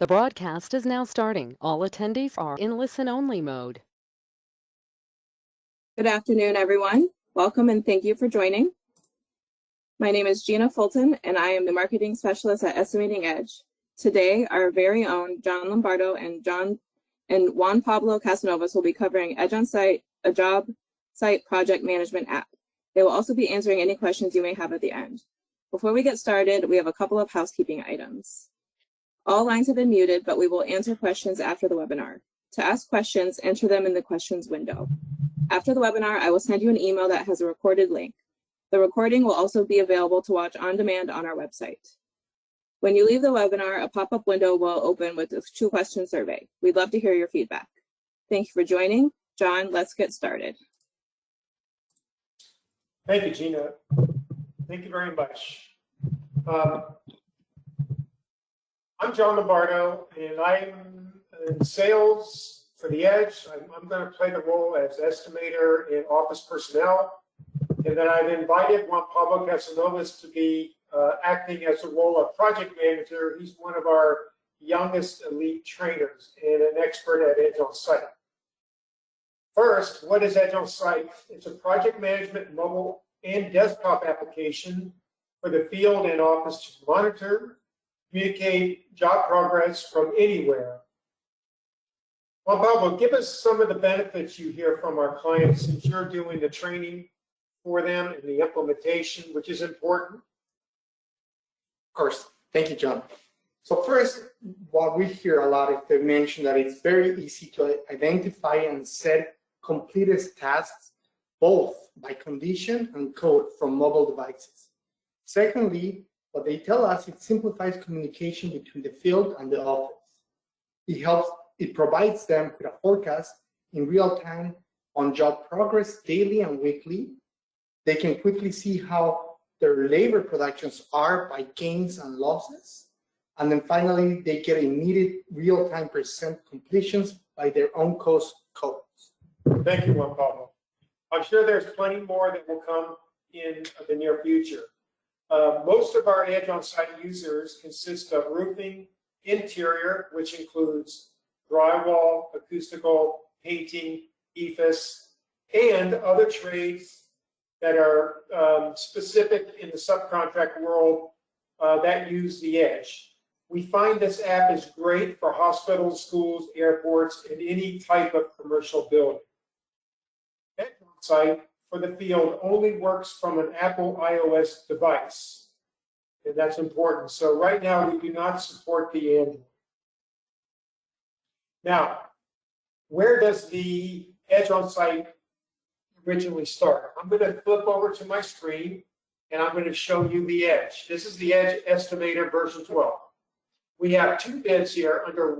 The broadcast is now starting. All attendees are in listen-only mode. Good afternoon, everyone. Welcome and thank you for joining. My name is Gina Fulton, and I am the Marketing Specialist at Estimating EDGE. Today, our very own John Lombardo and Juan Pablo Casanovas will be covering EDGE Onsite, a job site project management app. They will also be answering any questions you may have at the end. Before we get started, we have a couple of housekeeping items. All lines have been muted, but we will answer questions after the webinar. To ask questions, enter them in the questions window. After the webinar, I will send you an email that has a recorded link. The recording will also be available to watch on demand on our website. When you leave the webinar, a pop-up window will open with a 2-question survey. We'd love to hear your feedback. Thank you for joining. John, let's get started. Thank you, Gina. Thank you very much. I'm John Lombardo, and I'm in sales for the EDGE. I'm going to play the role as estimator in office personnel. And then I've invited Juan Pablo Casanovas to be acting as the role of project manager. He's one of our youngest elite trainers and an expert at EDGE Onsite. First, what is EDGE Onsite? It's a project management mobile and desktop application for the field and office to monitor, communicate job progress from anywhere. Juan Pablo, give us some of the benefits you hear from our clients since you're doing the training for them and the implementation, which is important. Of course. Thank you, John. So first, what we hear a lot is they mention that it's very easy to identify and set completed tasks, both by condition and code from mobile devices. Secondly, what they tell us, it simplifies communication between the field and the office. It provides them with a forecast in real time on job progress daily and weekly. They can quickly see how their labor productions are by gains and losses. And then finally, they get immediate real-time percent completions by their own codes. Thank you, Juan Pablo. I'm sure there's plenty more that will come in the near future. Most of our EDGE Onsite users consist of roofing, interior, which includes drywall, acoustical, painting, EIFS, and other trades that are specific in the subcontract world that use the EDGE. We find this app is great for hospitals, schools, airports, and any type of commercial building. EDGE Onsite for the field only works from an Apple iOS device, and that's important. So right now we do not support the Android. Now, where does the EDGE Onsite originally start? I'm going to flip over to my screen and I'm going to show you the EDGE. This is the EDGE Estimator version 12. We have 2 bids here under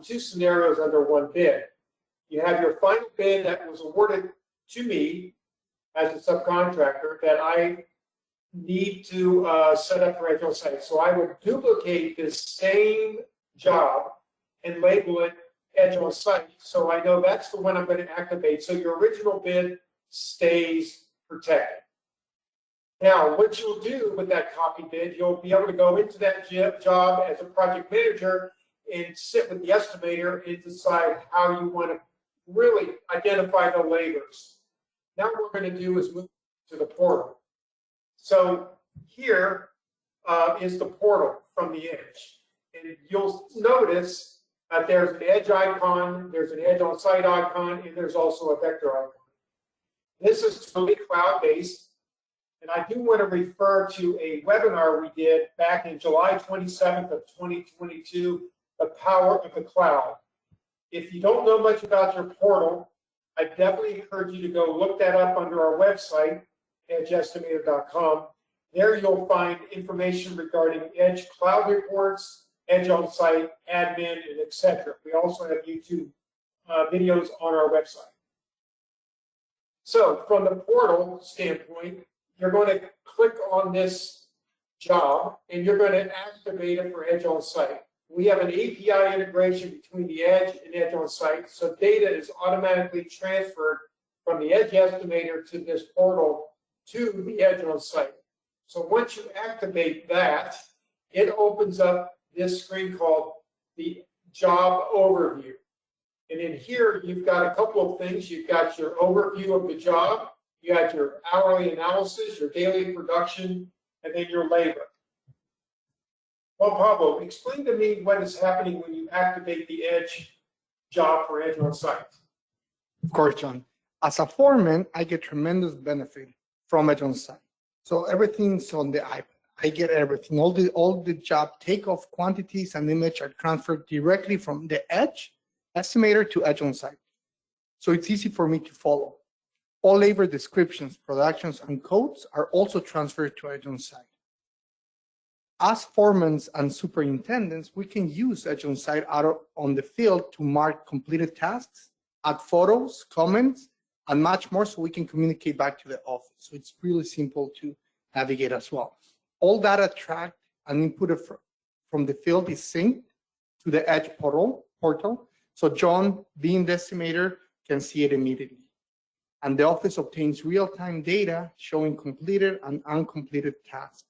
two scenarios under one bid. You have your final bid that was awarded to me as a subcontractor that I need to set up for EDGE Onsite. So I would duplicate this same job and label it EDGE Onsite, so I know that's the one I'm going to activate. So your original bid stays protected. Now, what you'll do with that copy bid, you'll be able to go into that job as a project manager and sit with the estimator and decide how you want to really identify the labors. Now what we're going to do is move to the portal. So here is the portal from the EDGE. And you'll notice that there's an EDGE icon, there's an EDGE Onsite icon, and there's also a vector icon. This is totally cloud-based, and I do want to refer to a webinar we did back in July 27th of 2022, The Power of the Cloud. If you don't know much about your portal, I definitely encourage you to go look that up under our website, edgeestimator.com. There you'll find information regarding EDGE cloud reports, EDGE Onsite, admin, and etc. We also have YouTube videos on our website. So from the portal standpoint, you're going to click on this job and you're going to activate it for EDGE Onsite. We have an API integration between the EDGE and EDGE Onsite, so data is automatically transferred from the EDGE Estimator to this portal to the EDGE Onsite. So once you activate that, it opens up this screen called the job overview. And in here, you've got a couple of things. You've got your overview of the job, you got your hourly analysis, your daily production, and then your labor. Well, Pablo, explain to me what is happening when you activate the EDGE job for EDGE on site. Of course, John. As a foreman, I get tremendous benefit from EDGE on site. So everything's on the iPad. I get everything. All the job takeoff quantities and image are transferred directly from the EDGE Estimator to EDGE on site. So it's easy for me to follow. All labor descriptions, productions, and codes are also transferred to EDGE on site. As foremen and superintendents, we can use EDGE on site out on the field to mark completed tasks, add photos, comments, and much more so we can communicate back to the office. So it's really simple to navigate as well. All data tracked and inputted from the field is synced to the EDGE portal. So John, being the estimator, can see it immediately. And the office obtains real-time data showing completed and uncompleted tasks.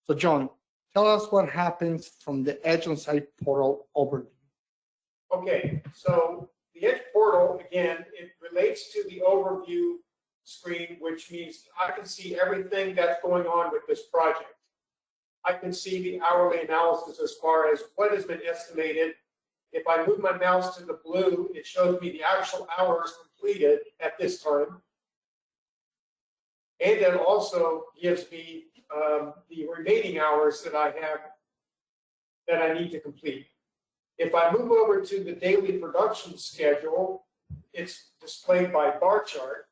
So John, tell us what happens from the EDGE on site portal overview. Okay, so the EDGE portal, again, it relates to the overview screen, which means I can see everything that's going on with this project. I can see the hourly analysis as far as what has been estimated. If I move my mouse to the blue, it shows me the actual hours completed at this time. And then also gives me the remaining hours that I have that I need to complete. If I move over to the daily production schedule, it's displayed by bar chart.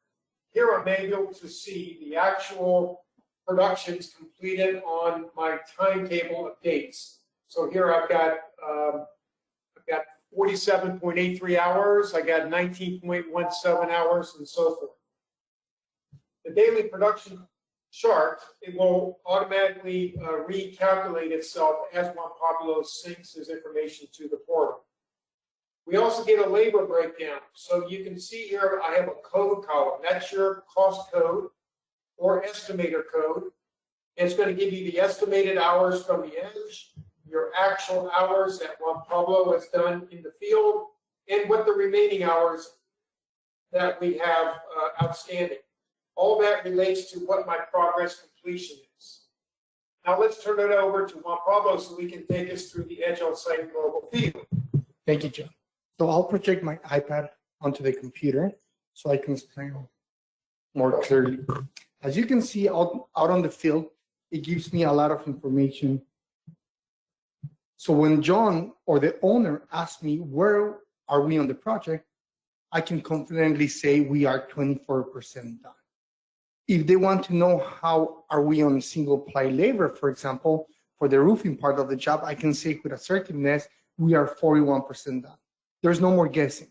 Here I'm able to see the actual productions completed on my timetable of dates. So here I've got 47.83 hours, I got 19.17 hours, and so forth. The daily production chart, it will automatically recalculate itself as Juan Pablo syncs his information to the portal. We also get a labor breakdown. So you can see here I have a code column. That's your cost code or estimator code. It's going to give you the estimated hours from the EDGE, your actual hours that Juan Pablo has done in the field, and what the remaining hours that we have outstanding. All that relates to what my progress completion is. Now let's turn it over to Juan Pablo so we can take us through the EDGE on site mobile field. Thank you, John. So I'll project my iPad onto the computer so I can explain more clearly. As you can see out on the field, it gives me a lot of information. So when John or the owner asks me, where are we on the project? I can confidently say we are 24% done. If they want to know how are we on single ply labor, for example, for the roofing part of the job, I can say with assertiveness, we are 41% done. There's no more guessing.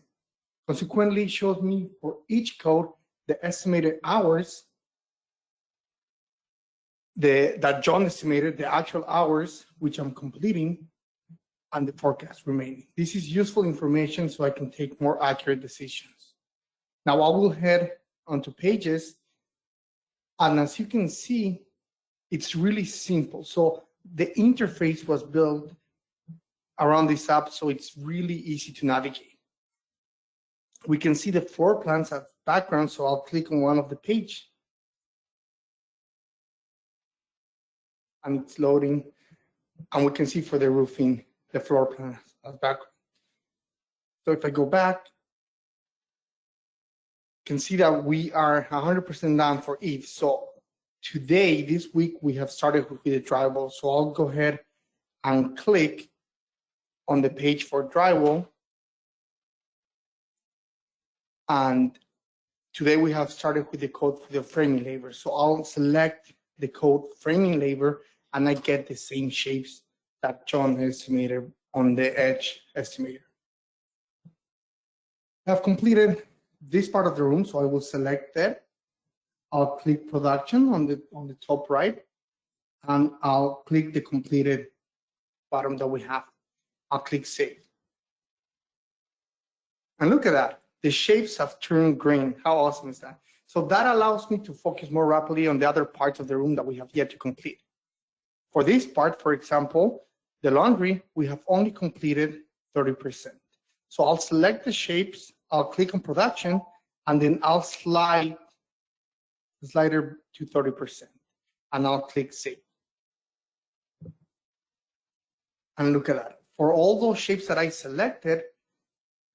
Consequently, it shows me for each code the estimated hours that John estimated, the actual hours which I'm completing, and the forecast remaining. This is useful information so I can take more accurate decisions. Now I will head onto pages, and as you can see, it's really simple. So the interface was built around this app, so it's really easy to navigate. We can see the floor plans as background, so I'll click on one of the page. And it's loading, and we can see for the roofing, the floor plan as background. So if I go back, you can see that we are 100% done for each. So today, this week, we have started with the drywall. So I'll go ahead and click on the page for drywall. And today we have started with the code for the framing labor. So I'll select the code framing labor, and I get the same shapes that John estimated on the EDGE Estimator. I've completed this part of the room, so I will select that. I'll click production on the top right, and I'll click the completed bottom that we have. I'll click save. And look at that, the shapes have turned green. How awesome is that? So that allows me to focus more rapidly on the other parts of the room that we have yet to complete. For this part, for example, the laundry, we have only completed 30%. So I'll select the shapes, I'll click on production, and then I'll slide the slider to 30%, and I'll click save. And look at that. For all those shapes that I selected,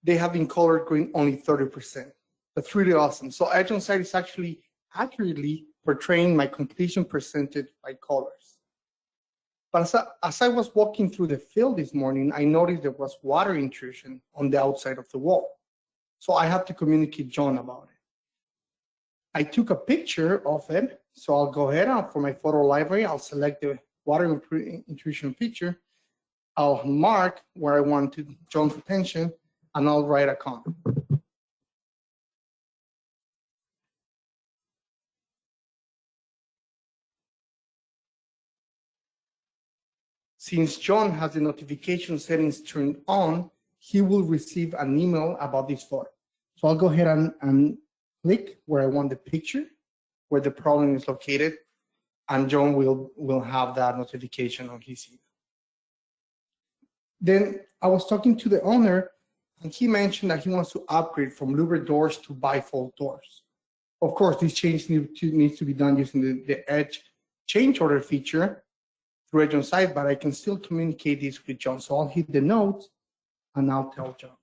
they have been colored green only 30%. That's really awesome. So Edge on Site is actually accurately portraying my completion percentage by colors. But as I was walking through the field this morning, I noticed there was water intrusion on the outside of the wall. So I had to communicate John about it. I took a picture of it. So I'll go ahead and for my photo library, I'll select the water intrusion picture. I'll mark where I want John's attention, and I'll write a comment. Since John has the notification settings turned on, he will receive an email about this photo. So I'll go ahead and click where I want the picture, where the problem is located, and John will have that notification on his email. Then I was talking to the owner, and he mentioned that he wants to upgrade from louver doors to bifold doors. Of course, this change needs to be done using the Edge change order feature through Edge on Site, but I can still communicate this with John. So I'll hit the notes, and I'll tell John.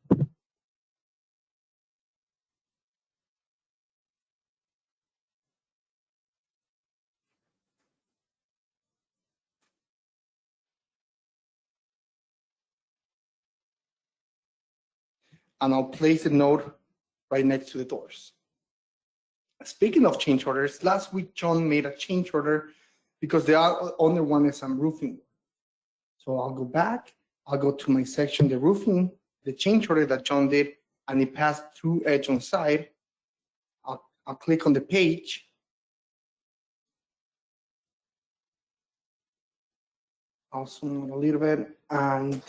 And I'll place a note right next to the doors. Speaking of change orders, last week John made a change order because the owner wanted some roofing. So I'll go back, I'll go to my section, the roofing, the change order that John did, and it passed through Edge on Site. I'll click on the page. I'll zoom out a little bit, and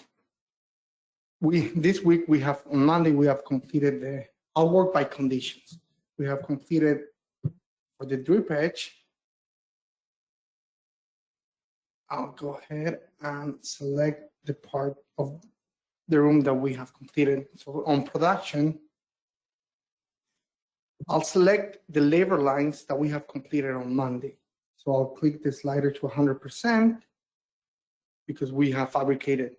this week on Monday we have completed I'll work by conditions. We have completed for the drip edge. I'll go ahead and select the part of the room that we have completed. So on production, I'll select the labor lines that we have completed on Monday. So I'll click the slider to 100% because we have fabricated.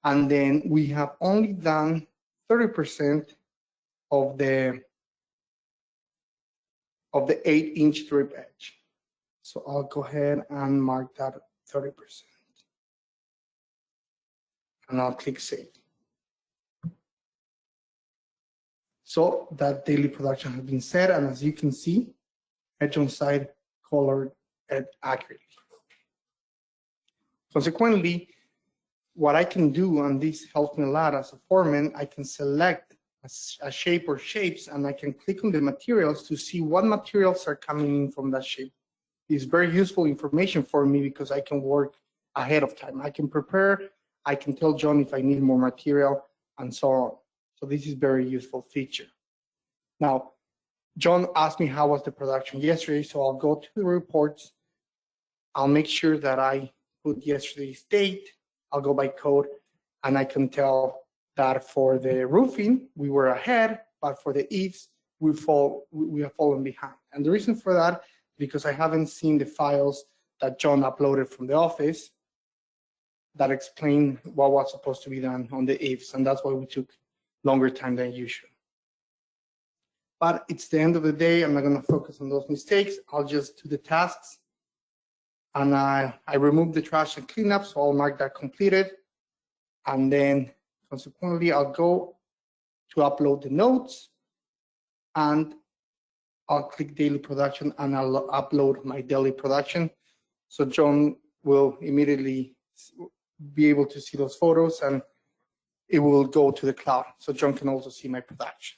And then we have only done 30% of the 8-inch drip edge. So I'll go ahead and mark that 30%. And I'll click save. So that daily production has been set, and as you can see, Edge on Site colored it accurately. Consequently, what I can do, and this helps me a lot as a foreman, I can select a shape or shapes, and I can click on the materials to see what materials are coming in from that shape. It's very useful information for me because I can work ahead of time. I can prepare, I can tell John if I need more material, and so on. So this is very useful feature. Now, John asked me how was the production yesterday, so I'll go to the reports. I'll make sure that I put yesterday's date. I'll go by code, and I can tell that for the roofing, we were ahead, but for the eaves, we have fallen behind. And the reason for that, because I haven't seen the files that John uploaded from the office that explain what was supposed to be done on the eaves, and that's why we took longer time than usual. But it's the end of the day. I'm not going to focus on those mistakes. I'll just do the tasks. And I remove the trash and cleanup, so I'll mark that completed. And then consequently, I'll go to upload the notes, and I'll click daily production, and I'll upload my daily production. So John will immediately be able to see those photos, and it will go to the cloud. So John can also see my production.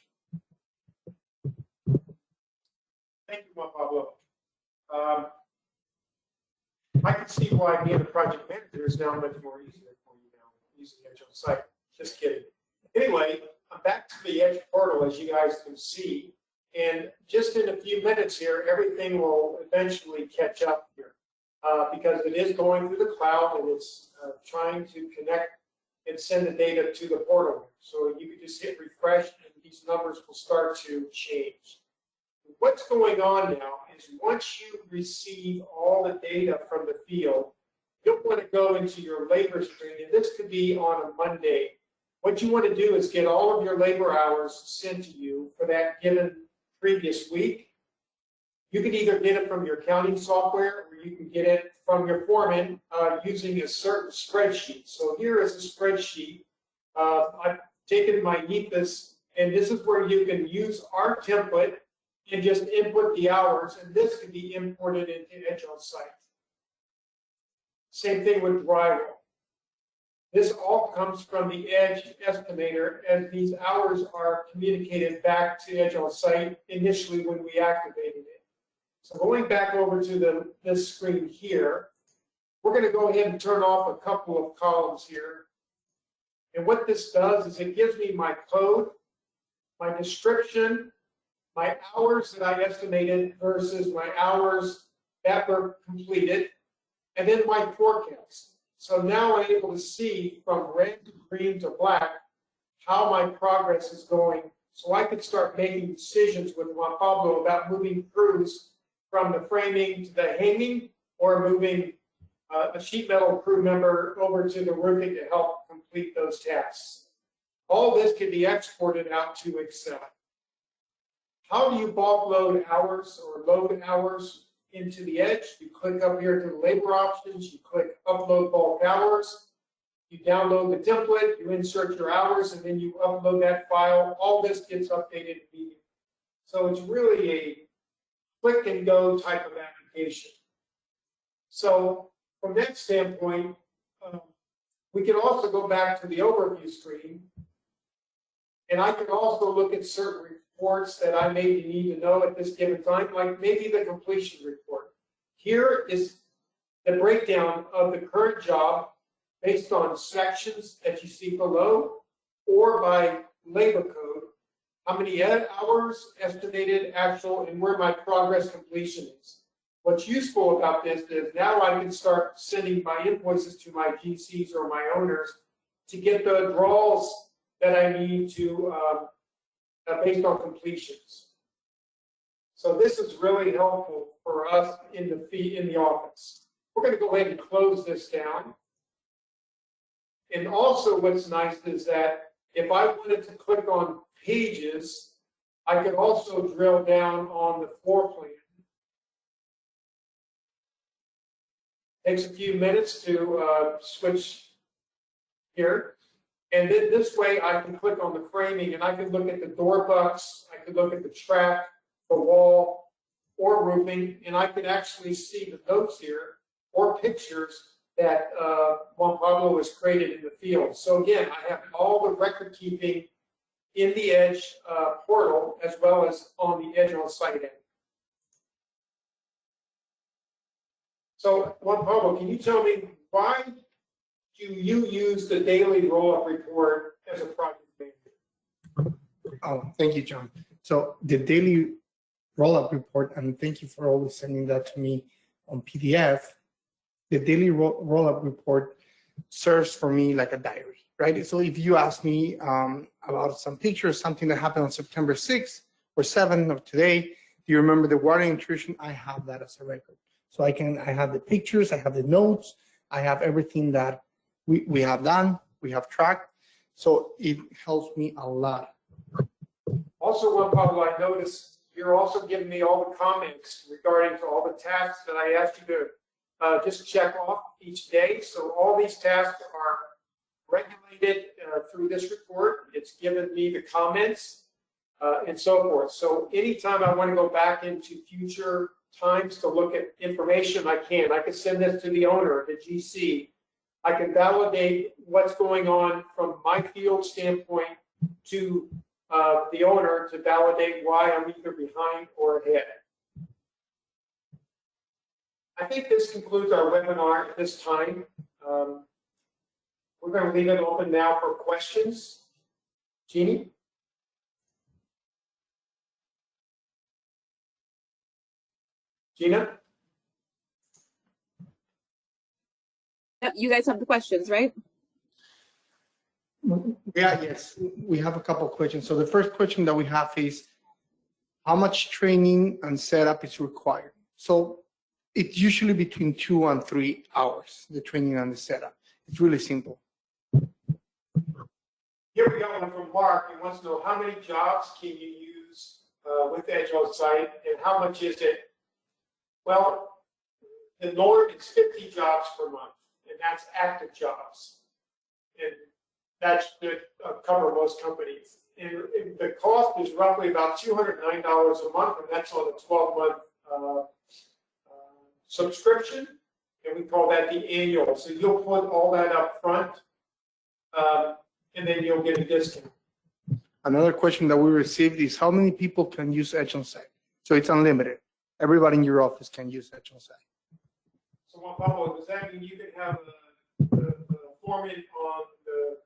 Thank you, Juan Pablo. I can see why being a project manager is now much more easier for you now using Edge on Site. Just kidding. Anyway, I'm back to the Edge portal, as you guys can see. And just in a few minutes here, everything will eventually catch up here because it is going through the cloud, and it's trying to connect and send the data to the portal. So you can just hit refresh and these numbers will start to change. What's going on now is once you receive all the data from the field, you'll want to go into your labor screen, and this could be on a Monday. What you want to do is get all of your labor hours sent to you for that given previous week. You can either get it from your accounting software or you can get it from your foreman using a certain spreadsheet. So here is a spreadsheet. I've taken my EPIS, and this is where you can use our template and just input the hours, and this can be imported into EDGE Onsite. Same thing with drywall. This all comes from the EDGE Estimator, as these hours are communicated back to EDGE Onsite initially when we activated it. So going back over to this screen here, we're going to go ahead and turn off a couple of columns here. And what this does is it gives me my code, my description, my hours that I estimated versus my hours that were completed, and then my forecast. So now I'm able to see from red to green to black how my progress is going, so I can start making decisions with Juan Pablo about moving crews from the framing to the hanging, or moving a sheet metal crew member over to the roofing to help complete those tasks. All this can be exported out to Excel. How do you bulk load hours or load hours into the EDGE? You click up here to the labor options, you click upload bulk hours, you download the template, you insert your hours, and then you upload that file. All this gets updated immediately. So it's really a click and go type of application. So from that standpoint, we can also go back to the overview screen, and I can also look at certain reports that I maybe need to know at this given time, like maybe the completion report. Here is the breakdown of the current job based on sections that you see below, or by labor code, how many hours, estimated, actual, and where my progress completion is. What's useful about this is now I can start sending my invoices to my GCs or my owners to get the draws that I need to based on completions. So this is really helpful for us in the office. We're going to go ahead and close this down. And also what's nice is that if I wanted to click on pages, I could also drill down on the floor plan. Takes a few minutes to switch here. And then this way I can click on the framing and I can look at the door bucks, I could look at the track, the wall, or roofing, and I can actually see the notes here or pictures that Juan Pablo has created in the field. So again, I have all the record keeping in the EDGE portal as well as on the EDGE Onsite end. So Juan Pablo, can you tell me why do you use the daily roll-up report as a project manager? Oh, thank you, John. So the daily roll-up report, and thank you for always sending that to me on PDF. The daily roll-up report serves for me like a diary, right? So if you ask me about some pictures, something that happened on September 6th or 7th of today, do you remember the water intrusion? I have that as a record. So I have the pictures, I have the notes, I have everything that we have done, we have tracked. So it helps me a lot. Also, Juan Pablo, I noticed you're also giving me all the comments regarding to all the tasks that I asked you to just check off each day. So all these tasks are regulated through this report. It's given me the comments and so forth. So anytime I want to go back into future times to look at information, I can. I can send this to the owner, the GC. I can validate what's going on from my field standpoint to the owner to validate why I'm either behind or ahead. I think this concludes our webinar at this time. We're going to leave it open now for questions. Jeannie? Gina? Yep, you guys have the questions, right? Yeah, yes, we have a couple of questions. So the first question that we have is, how much training and setup is required? So it's usually between 2 and 3 hours, the training and the setup. It's really simple. Here we got one from Mark. He wants to know how many jobs can you use with EDGE Onsite and how much is it? Well, the norm is 50 jobs per month, and that's active jobs. And that should cover most companies. And the cost is roughly about $209 a month, and that's on a 12-month subscription, and we call that the annual. So you'll put all that up front, and then you'll get a discount. Another question that we received is, how many people can use EDGE Onsite? So it's unlimited. Everybody in your office can use EDGE Onsite. So Juan Pablo, does that mean you can have the foreman on the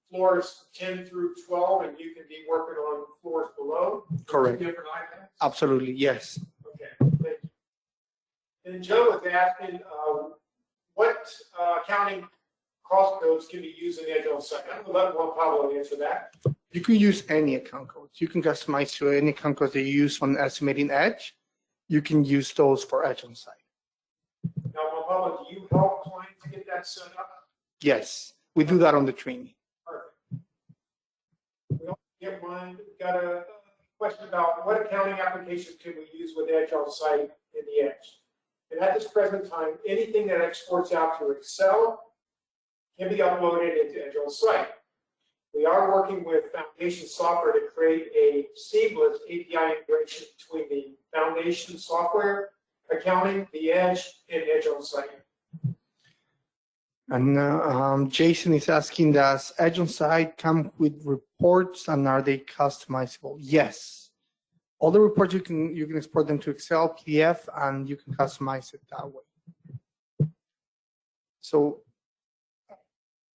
floors 10 through 12, and you can be working on floors below? Correct. Different iPads? Absolutely, yes. Okay, thank you. And Joe was asking what accounting cost codes can be used in the EDGE Onsite. I'm going to let Juan Pablo answer that. You can use any account codes. You can customize to any account codes that you use on Estimating Edge. You can use those for EDGE Onsite. Now, Juan Pablo, do you help clients get that set up? Yes, we do that on the training. Perfect. We also get one. We've got a question about what accounting applications can we use with EDGE Onsite in the Edge. And at this present time, anything that exports out to Excel can be uploaded into EDGE Onsite. We are working with Foundation Software to create a seamless API integration between the Foundation software, accounting, the Edge, and EDGE Onsite. And Jason is asking, does EDGE Onsite come with reports and are they customizable? Yes. All the reports you can export them to Excel, PDF, and you can customize it that way. So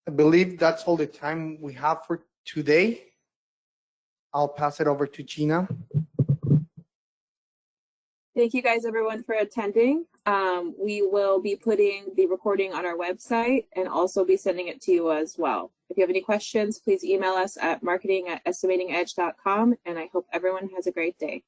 I believe that's all the time we have for today. I'll pass it over to Gina. Thank you guys, everyone, for attending. We will be putting the recording on our website and also be sending it to you as well. If you have any questions, please email us at marketing@estimatingedge.com, and I hope everyone has a great day.